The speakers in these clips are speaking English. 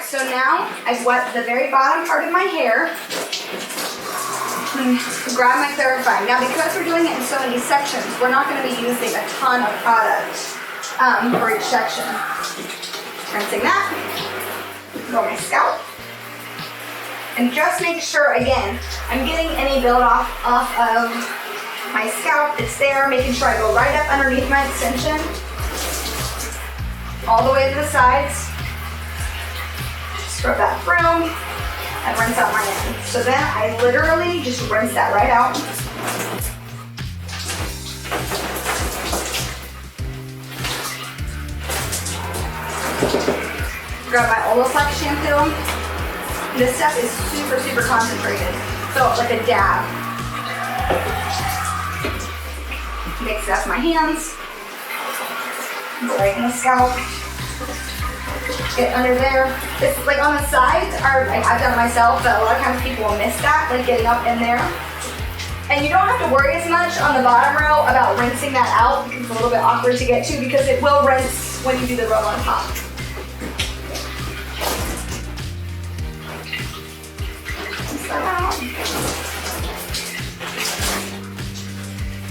right, so now I've wet the very bottom part of my hair. Grab my clarifying. Now because we're doing it in so many sections, we're not going to be using a ton of product for each section. Rinsing that. Go my scalp. And just make sure, again, I'm getting any build off of my scalp. It's there, making sure I go right up underneath my extension. All the way to the sides. Scrub that through and rinse out my end. So then I literally just rinse that right out. Grab my Olaplex shampoo. This stuff is super, super concentrated. So like a dab. Mix it up my hands. Go right in the scalp. Get under there. It's like on the sides, I've done it myself, but a lot of times people will miss that, like getting up in there. And you don't have to worry as much on the bottom row about rinsing that out because it's a little bit awkward to get to because it will rinse when you do the row on top. Rinse that out.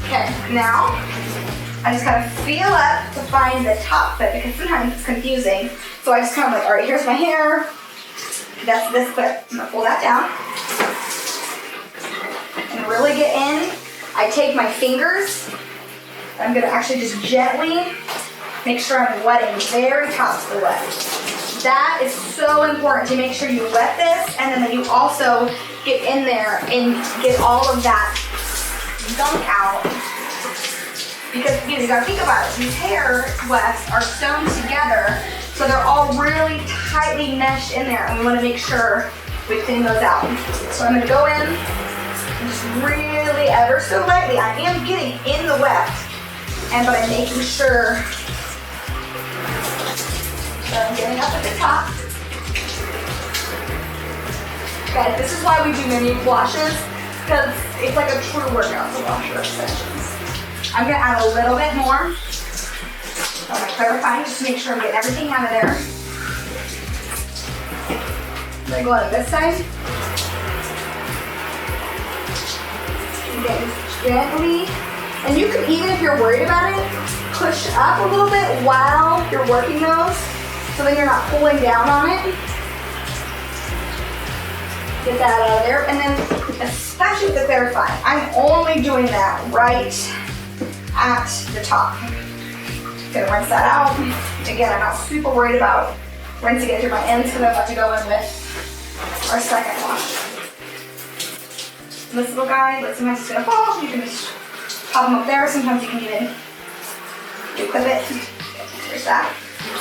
Okay, now I just kind of feel up to find the top bit because sometimes it's confusing. So I just kind of like, all right, here's my hair. That's this clip. I'm gonna pull that down. And really get in. I take my fingers. I'm gonna actually just gently make sure I'm wetting the very top of the wet. That is so important to make sure you wet this and then that you also get in there and get all of that gunk out. Because you gotta think about it, these hair wefts are sewn together, so they're all really tightly meshed in there, and we wanna make sure we clean those out. So I'm gonna go in, and just really ever so lightly, I am getting in the weft, but I'm making sure that I'm getting up at the top. Guys, this is why we do mini washes, because it's like a true workout to wash your extensions. I'm gonna add a little bit more. So I'm clarifying just to make sure I'm getting everything out of there. I'm gonna go on this side. Again, gently. And you can, even if you're worried about it, push up a little bit while you're working those, so then you're not pulling down on it. Get that out of there. And then, especially with the clarifying, I'm only doing that right at the top. Gonna rinse that out. Again, I'm not super worried about rinsing it through my ends because I'm about to go in with our second wash. This little guy, like sometimes it's gonna fall. You can just pop them up there. Sometimes you can even clip it. There's that.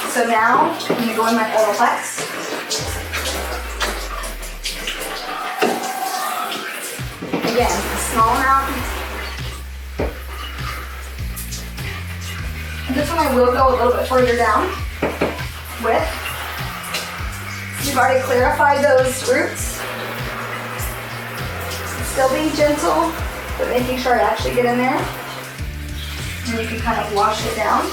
So now I'm gonna go in my Olaplex. Again, small amount. And this one I will go a little bit further down with. You've already clarified those roots. Still being gentle, but making sure I actually get in there. And you can kind of wash it down.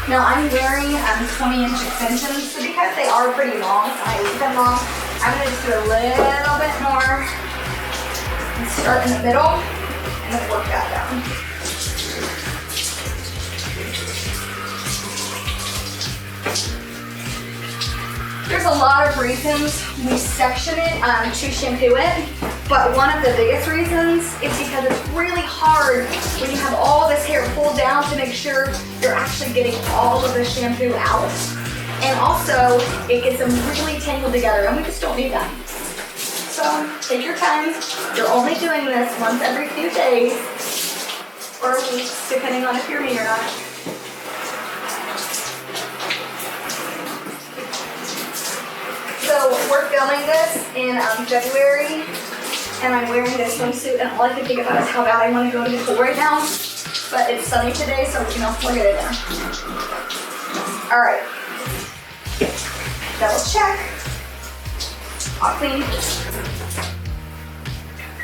Now I'm wearing 20-inch extensions, so because they are pretty long, and I leave them long, I'm going to just do a little bit more and start in the middle and then work that down. There's a lot of reasons we section it to shampoo it, but one of the biggest reasons is because it's really hard when you have all this hair pulled down to make sure you're actually getting all of the shampoo out. And also, it gets them really tangled together, and we just don't need that. So, take your time. You're only doing this once every few days, or weeks, depending on if you're me or not. So, we're filming this in February, and I'm wearing this swimsuit, and all I can think about is how bad I want to go to the pool right now. But it's sunny today, so we'll get in there. All right. Double check. All clean. This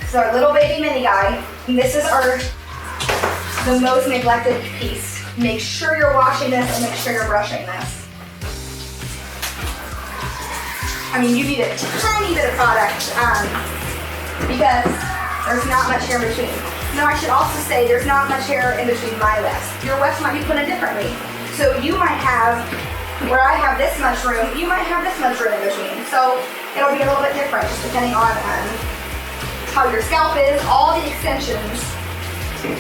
is our little baby mini guy. And this is our the most neglected piece. Make sure you're washing this and make sure you're brushing this. I mean, you need a tiny bit of product because there's not much hair in between. Now, I should also say there's not much hair in between my wefts. Your wefts might be put in differently. So you might have, where I have this much room, you might have this much room in between. So it'll be a little bit different just depending on how your scalp is. All the extensions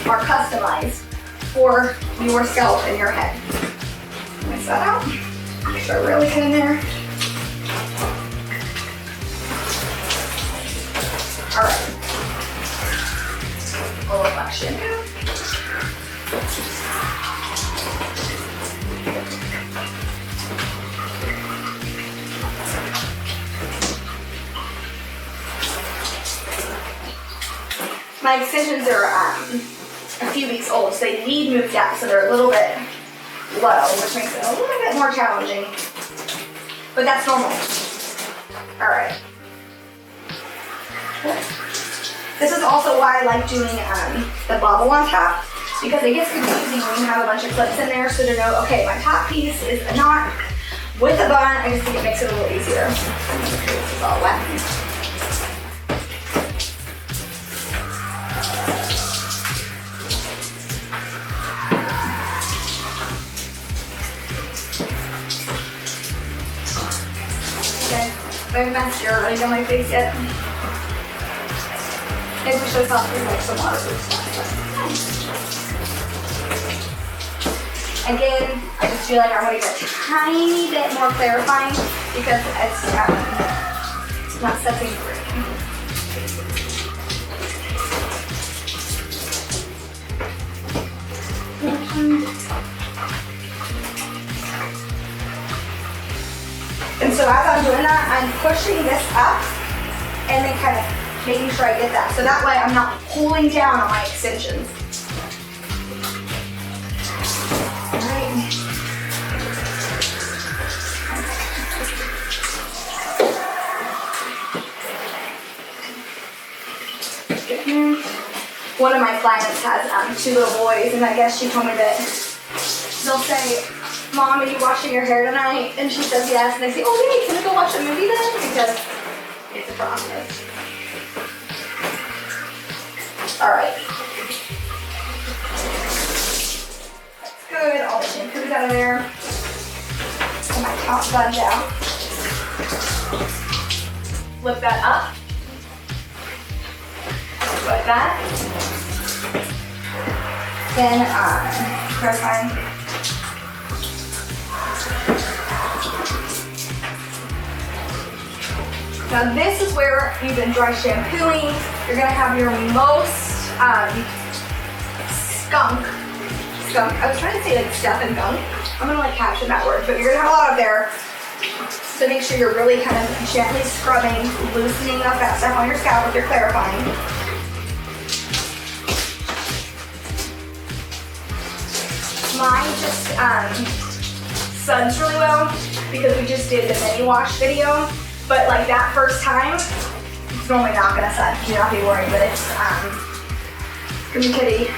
are customized for your scalp and your head. Rinse that out. Make sure I really get in there. All right. Olaplex shampoo. My extensions are a few weeks old, so they need moved out, so they're a little bit low, which makes it a little bit more challenging. But that's normal. All right. This is also why I like doing the bobble on top, because it gets confusing when you have a bunch of clips in there, so to know, okay, my top piece is a knot with a bun. I just think it makes it a little easier. This is all wet. Very messy already on my face yet. Maybe we should have like some water Again, I just feel like I want to get a tiny bit more clarifying because it's not setting through. And so as I'm doing that, I'm pushing this up and then kind of making sure I get that. So that way I'm not pulling down on my extensions. All right. One of my clients has 2 little boys, and I guess she told me that they'll say, "Mom, are you washing your hair tonight?" And she says yes, and they say, "Oh, hey, can we go watch a movie then?" Because it's a process. All right. That's good. All the shampoo's out of there. And my top bun down. Flip that up. Like that. Then, press on. Now this is where you've been dry shampooing. You're gonna have your most skunk. I was trying to say like stuff and gunk. I'm gonna like caption that word, but you're gonna have a lot of there. So make sure you're really kind of gently scrubbing, loosening up that stuff on your scalp if you're clarifying. Mine just suds really well because we just did the mini wash video. But like that first time, it's normally not gonna sud. You don't have to be worried, but it's gonna be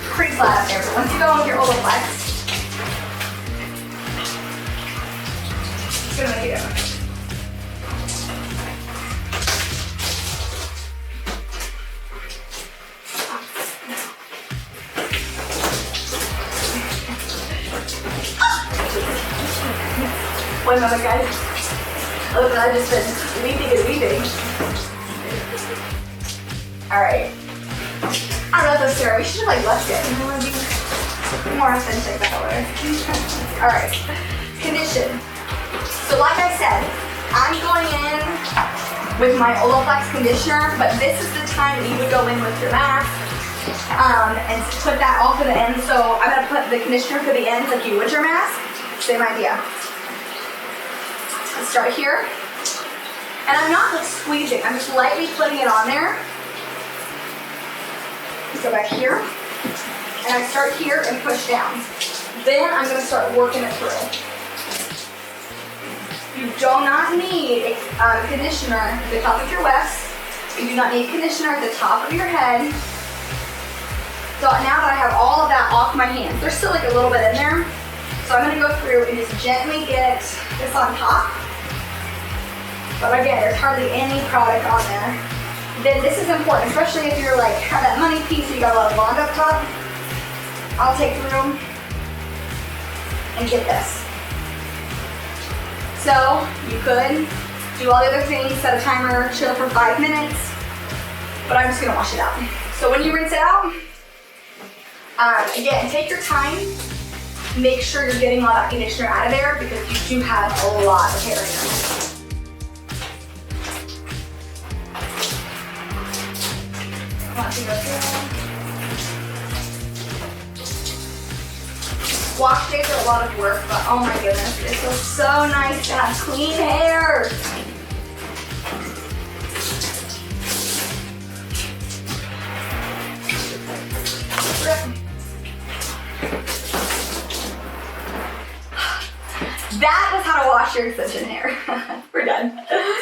pretty flat up there. But once you go in with your Olaplex, it's gonna make it. One moment, guys. Look, I've just been weeping and weeping. Alright. I don't know if that's fair. We should have like left it. I want to be more authentic that way. Alright. Condition. So like I said, I'm going in with my Olaplex conditioner, but this is the time that you would go in with your mask and put that all for the end. So I'm going to put the conditioner for the ends like you would your mask. Same idea. Start here, and I'm not like squeezing, I'm just lightly putting it on there. Go back here, and I start here and push down. Then I'm going to start working it through. You do not need conditioner at the top of your wefts. You do not need conditioner at the top of your head. So now that I have all of that off my hands, there's still like a little bit in there. So I'm gonna go through and just gently get this on top. But again, there's hardly any product on there. Then this is important, especially if you're like, have that money piece and you got a lot of bond up top. I'll take through and get this. So you could do all the other things, set a timer, chill for 5 minutes, but I'm just gonna wash it out. So when you rinse it out, again, take your time. Make sure you're getting all that conditioner out of there because you do have a lot of hair in there. Wash days are a lot of work, but oh my goodness, it feels so nice to have clean hair. That was how to wash your extension hair. We're done.